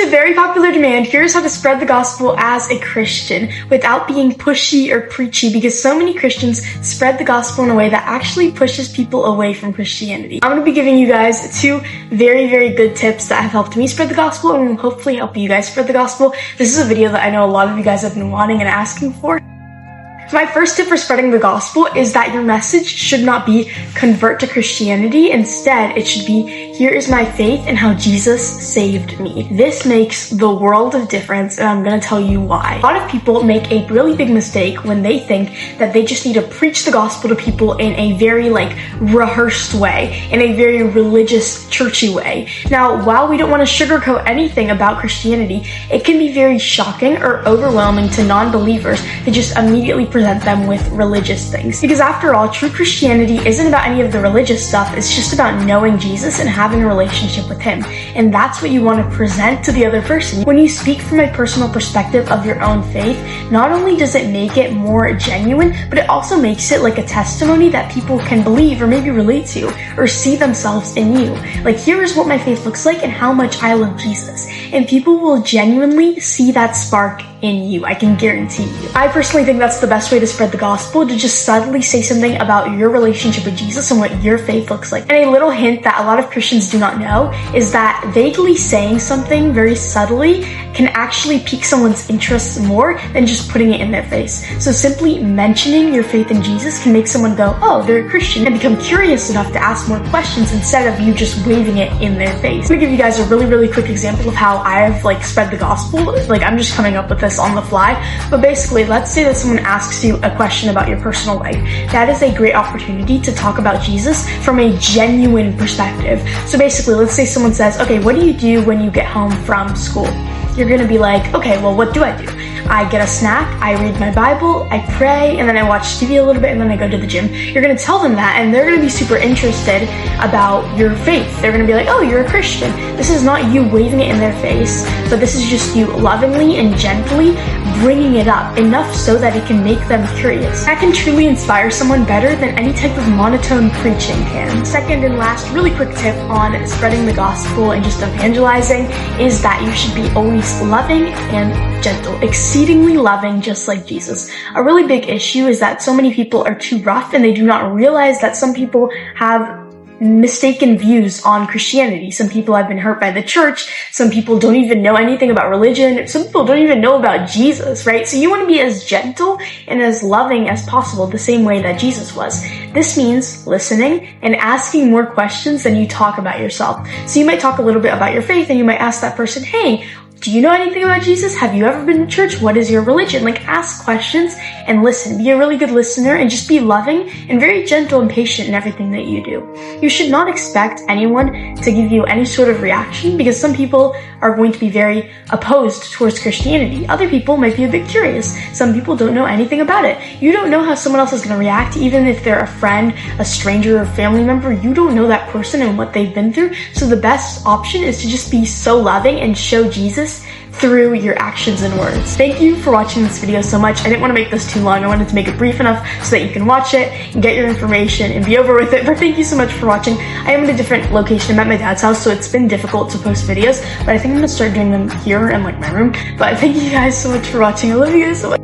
very popular demand, here's how to spread the gospel as a Christian without being pushy or preachy, because so many Christians spread the gospel in a way that actually pushes people away from Christianity. I'm going to be giving you guys 2 very, very good tips that have helped me spread the gospel and will hopefully help you guys spread the gospel. This is a video that I know a lot of you guys have been wanting and asking for. My first tip for spreading the gospel is that your message should not be convert to Christianity. Instead, it should be, here is my faith and how Jesus saved me. This makes the world of difference, and I'm going to tell you why. A lot of people make a really big mistake when they think that they just need to preach the gospel to people in a very rehearsed way, in a very religious, churchy way. Now, while we don't want to sugarcoat anything about Christianity, it can be very shocking or overwhelming to non-believers to just immediately present them with religious things. Because after all, true Christianity isn't about any of the religious stuff, it's just about knowing Jesus and having a relationship with him. And that's what you want to present to the other person. When you speak from a personal perspective of your own faith, not only does it make it more genuine, but it also makes it like a testimony that people can believe or maybe relate to or see themselves in you. Like, here is what my faith looks like and how much I love Jesus. And people will genuinely see that spark in you, I can guarantee you. I personally think that's the best way to spread the gospel, to just subtly say something about your relationship with Jesus and what your faith looks like. And a little hint that a lot of Christians do not know is that vaguely saying something very subtly can actually pique someone's interest more than just putting it in their face. So simply mentioning your faith in Jesus can make someone go, oh, they're a Christian, and become curious enough to ask more questions instead of you just waving it in their face. I'm gonna give you guys a really, really quick example of how I've spread the gospel. I'm just coming up with this on the fly, but basically, let's say that someone asks you a question about your personal life. That is a great opportunity to talk about Jesus from a genuine perspective. So basically, let's say someone says, okay, what do you do when you get home from school? You're gonna be like, okay, well, what do? I get a snack, I read my Bible, I pray, and then I watch TV a little bit, and then I go to the gym. You're gonna tell them that, and they're gonna be super interested about your faith. They're gonna be like, oh, you're a Christian. This is not you waving it in their face, but this is just you lovingly and gently bringing it up enough so that it can make them curious. That can truly inspire someone better than any type of monotone preaching can. Second and last really quick tip on spreading the gospel and just evangelizing is that you should be always loving and gentle, exceedingly loving, just like Jesus. A really big issue is that so many people are too rough and they do not realize that some people have mistaken views on Christianity. Some people have been hurt by the church. Some people don't even know anything about religion. Some people don't even know about Jesus, right? So you want to be as gentle and as loving as possible, the same way that Jesus was. This means listening and asking more questions than you talk about yourself. So you might talk a little bit about your faith and you might ask that person, hey, do you know anything about Jesus? Have you ever been to church? What is your religion? Ask questions and listen. Be a really good listener and just be loving and very gentle and patient in everything that you do. You should not expect anyone to give you any sort of reaction, because some people are going to be very opposed towards Christianity. Other people might be a bit curious. Some people don't know anything about it. You don't know how someone else is going to react, even if they're a friend, a stranger, or family member. You don't know that person and what they've been through. So the best option is to just be so loving and show Jesus through your actions and words. Thank you for watching this video so much. I didn't want to make this too long. I wanted to make it brief enough so that you can watch it and get your information and be over with it. But thank you so much for watching. I am in a different location. I'm at my dad's house, so it's been difficult to post videos, but I think I'm gonna start doing them here in my room. But thank you guys so much for watching. I love you guys so much.